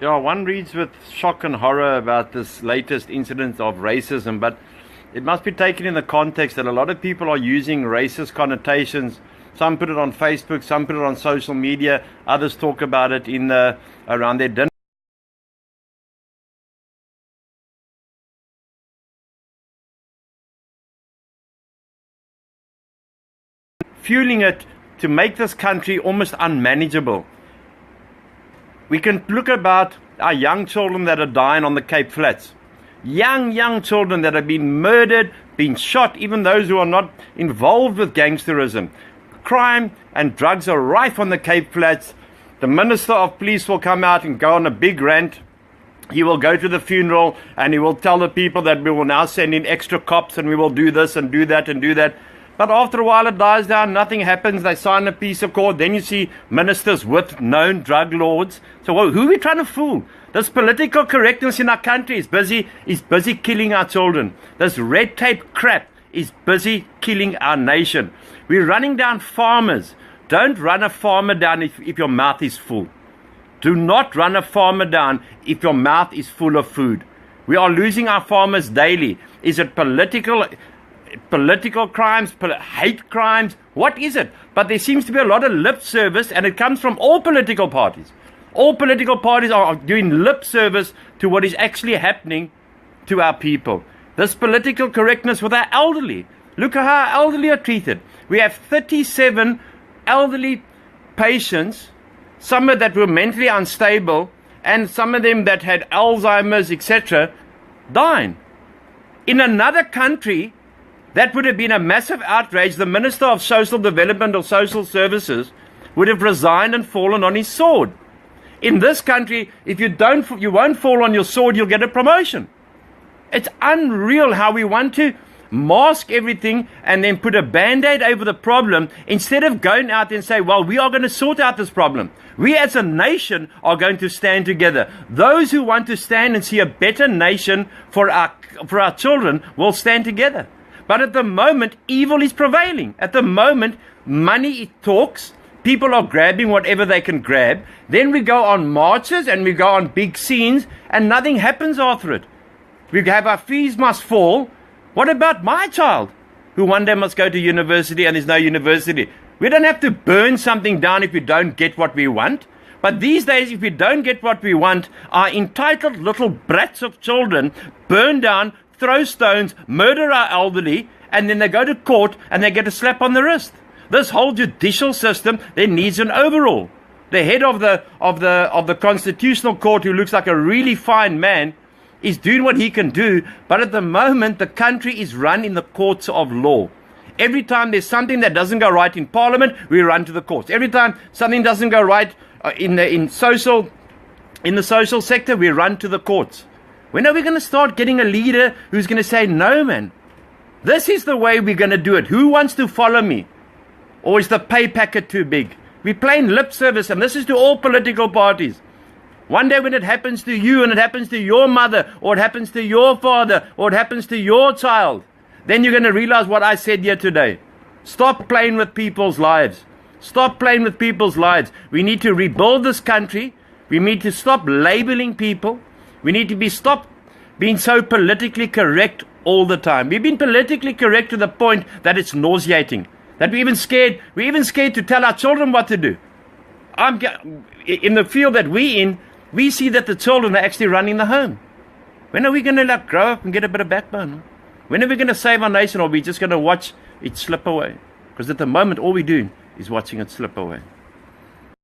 Yeah, one reads with shock and horror about this latest incident of racism, but it must be taken in the context that a lot of people are using racist connotations. Some put it on Facebook, some put it on social media, others talk about it around their dinner. Fueling it to make this country almost unmanageable. We can look about our young children that are dying on the Cape Flats. Young children that have been murdered, been shot, even those who are not involved with gangsterism. Crime and drugs are rife on the Cape Flats. The Minister of Police will come out and go on a big rant. He will go to the funeral and he will tell the people that we will now send in extra cops and we will do this and do that and do that. But after a while it dies down, nothing happens, they sign a peace accord, then you see ministers with known drug lords. So who are we trying to fool? This political correctness in our country is busy killing our children. This red tape crap is busy killing our nation. We're running down farmers. Don't run a farmer down if your mouth is full. Do not run a farmer down if your mouth is full of food. We are losing our farmers daily. Is it political crimes, hate crimes? What is it? But there seems to be a lot of lip service, and it comes from all political parties. All political parties are doing lip service to what is actually happening to our people. This political correctness with our elderly. Look at how our elderly are treated. We have 37 elderly patients, some of that were mentally unstable, and some of them that had Alzheimer's, etc., dying. In another country, that would have been a massive outrage. The Minister of Social Development or Social Services would have resigned and fallen on his sword. In this country, if you won't fall on your sword, you'll get a promotion. It's unreal how we want to mask everything and then put a band-aid over the problem instead of going out and say, well, we are going to sort out this problem. We as a nation are going to stand together. Those who want to stand and see a better nation for our children will stand together. But at the moment, evil is prevailing. At the moment, money talks. People are grabbing whatever they can grab. Then we go on marches and we go on big scenes and nothing happens after it. We have our fees must fall. What about my child who one day must go to university and there's no university? We don't have to burn something down if we don't get what we want. But these days, if we don't get what we want, our entitled little brats of children burn down, throw stones, murder our elderly, and then they go to court and they get a slap on the wrist. This whole judicial system then needs an overhaul. The head of the Constitutional Court, who looks like a really fine man, is doing what he can do, but at the moment the country is run in the courts of law. Every time there's something that doesn't go right in Parliament, we run to the courts. Every time something doesn't go right in the social sector, we run to the courts. When are we going to start getting a leader who's going to say, no, man, this is the way we're going to do it. Who wants to follow me? Or is the pay packet too big? We're playing lip service, and this is to all political parties. One day when it happens to you, and it happens to your mother, or it happens to your father, or it happens to your child, then you're going to realize what I said here today. Stop playing with people's lives. Stop playing with people's lives. We need to rebuild this country. We need to stop labeling people. We need to stop being so politically correct all the time. We've been politically correct to the point that it's nauseating. That we're even scared to tell our children what to do. In the field that we're in, we see that the children are actually running the home. When are we going to grow up and get a bit of backbone? When are we going to save our nation, or are we just going to watch it slip away? Because at the moment, all we're doing is watching it slip away.